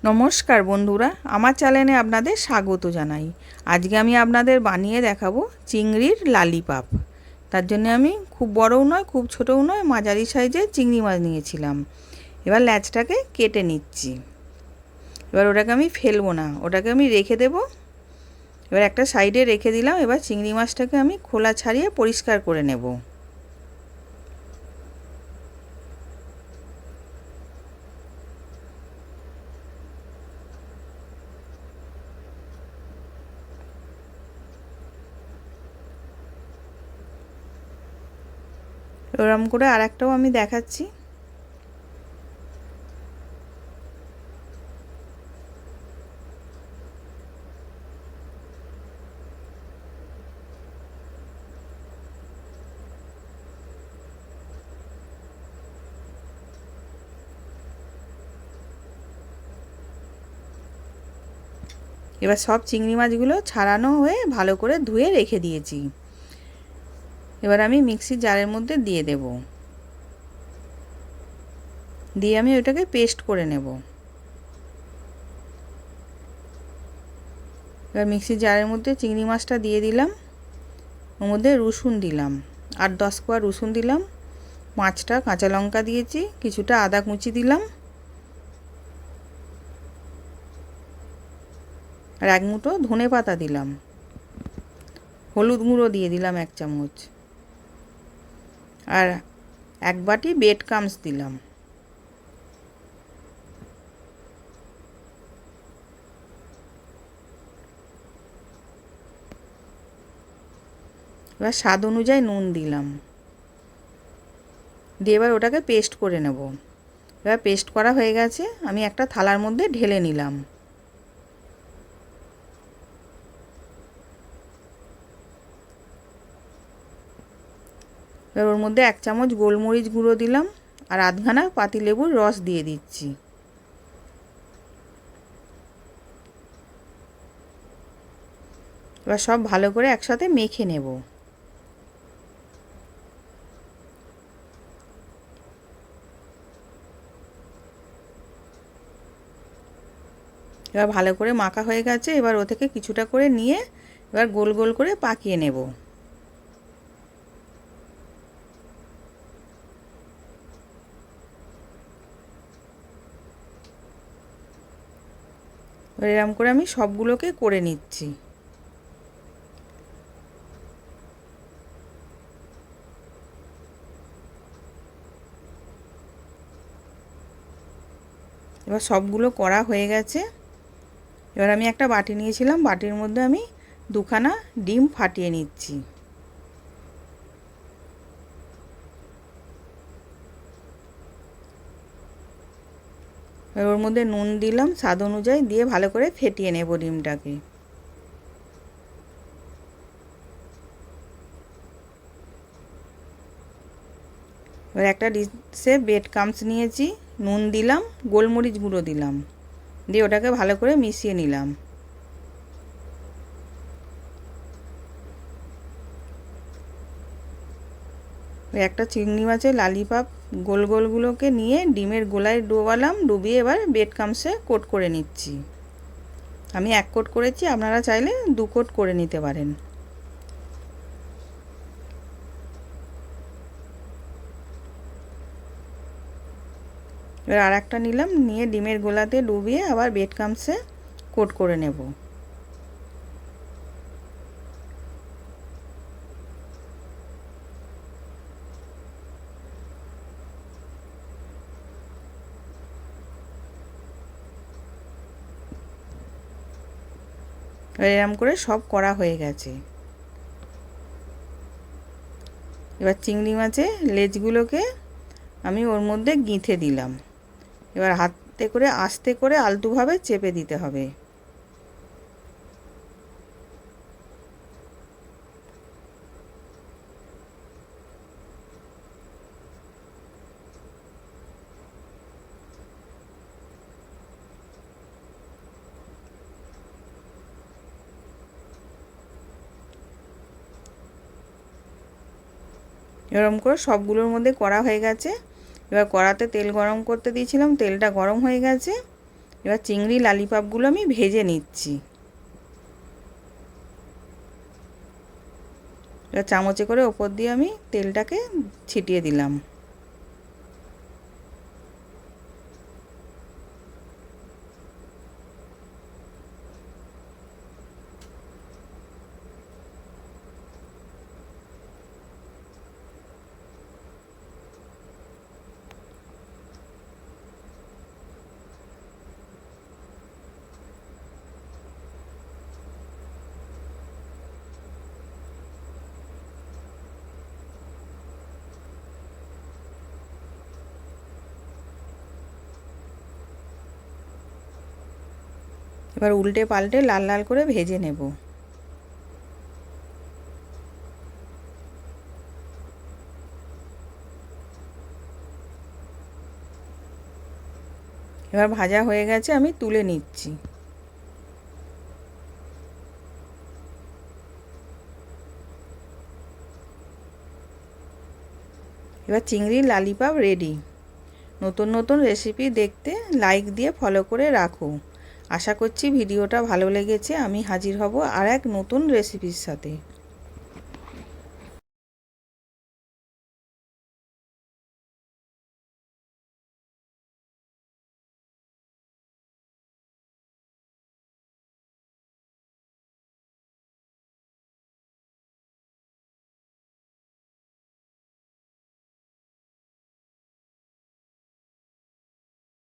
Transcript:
নমস্কার বন্ধুরা, আমার চ্যানেলে আপনাদের স্বাগত জানাই। আজকে আমি আপনাদের বানিয়ে দেখাবো চিংড়ির লালিপাপ। তার জন্য আমি খুব বড়ও নয় খুব ছোটও নয় মাঝারি সাইজের চিংড়ি মাছ নিয়েছিলাম। এবার ল্যাচটাকে কেটে নিচ্ছি। এবার ওটাকে আমি ফেলবো না, ওটাকে আমি রেখে দেব। এবার একটা সাইডে রেখে দিলাম। এবার চিংড়ি মাছটাকে আমি খোলা ছাড়িয়ে পরিষ্কার করে নেব। এরকম করে আর একটাও আমি দেখাচ্ছি। এবার সব চিংড়ি মাছগুলো ছাড়ানো হয়ে ভালো করে ধুয়ে রেখে দিয়েছি। এবার আমি মিক্সির জারের মধ্যে দিয়ে দেব, দিয়ে আমি ওটাকে পেস্ট করে নেব। এবার মিক্সির জারের মধ্যে চিংড়ি মাছটা দিয়ে দিলাম, ওর মধ্যে রসুন দিলাম, 8-10 কোয়া রসুন দিলাম, 5টা কাঁচা লঙ্কা দিয়েছি, কিছুটা আদা কুচি দিলাম, আর 1 মুঠো ধনে পাতা দিলাম, হলুদ গুঁড়ো দিয়ে দিলাম 1 চামচ, আর 1 বাটি ব্রেড ক্রাম্বস দিলাম। এবার স্বাদ অনুযায়ী নুন দিলাম, দিয়ে এবার ওটাকে পেস্ট করে নেব। এবার পেস্ট করা হয়ে গেছে, আমি একটা থালার মধ্যে ঢেলে নিলাম। এবার ওর মধ্যে 1 চামচ গোলমরিচ গুঁড়ো দিলাম, আর আধখানা পাতিলেবুর রস দিয়ে দিচ্ছি। এবার সব ভালো করে একসাথে মেখে নেব। এবার ভালো করে মাখা হয়ে গেছে। এবার ও থেকে কিছুটা করে নিয়ে এবার গোল গোল করে পাকিয়ে নেব। এরকম করে আমি সবগুলোকে করে নিচ্ছি। এবার সবগুলো করা হয়ে গেছে। এবার আমি একটা বাটি নিয়েছিলাম, বাটির মধ্যে আমি 2খানা ডিম ফাটিয়ে নিচ্ছি। ওর মধ্যে নুন দিলাম স্বাদ অনুযায়ী, দিয়ে ভালো করে ফেটিয়ে নেব ডিমটাকে। এবার একটা ডিশে ব্রেড ক্রাম্বস নিয়েছি, নুন দিলাম, গোলমরিচ গুঁড়ো দিলাম, দিয়ে ওটাকে ভালো করে মিশিয়ে নিলাম। একটা চিংড়ি মাছের লালিপাপ গোল গোলগুলোকে নিয়ে ডিমের গোলায় ডোবালাম, ডুবিয়ে এবার ব্রেড ক্রাম্বসে কোট করে নিচ্ছি। আমি 1 কোট করেছি, আপনারা চাইলে 2 কোট করে নিতে পারেন। এবার আর একটা নিলাম, নিয়ে ডিমের গোলাতে ডুবিয়ে আবার ব্রেড ক্রাম্বসে কোট করে নেব। এরকম করে সব করা হয়ে গেছে। এবার চিংড়ি মাছের লেজগুলোকে আমি ওর মধ্যে গিঁথে দিলাম। এবার হাতে করে আস্তে করে আলতোভাবে চেপে দিতে হবে। এরকম করে সবগুলোর মধ্যে করা হয়ে গেছে। এবার কড়াতে তেল গরম করতে দিয়েছিলাম, তেলটা গরম হয়ে গেছে। এবার চিংড়ি লালিপাপগুলো আমি ভেজে নিচ্ছি। এবার চামচে করে ওপর দিয়ে আমি তেলটাকে ছিটিয়ে দিলাম। এবার উল্টে পাল্টে লাল লাল করে ভেজে নেব। এবার ভাজা হয়ে গেছে, আমি তুলে নিচ্ছি। এবার চিংড়ির লালিপাপ রেডি। নতুন নতুন রেসিপি দেখতে লাইক দিয়ে ফলো করে রাখো। আশা করছি ভিডিওটা ভালো লেগেছে। আমি হাজির হব আর এক নতুন রেসিপির সাথে।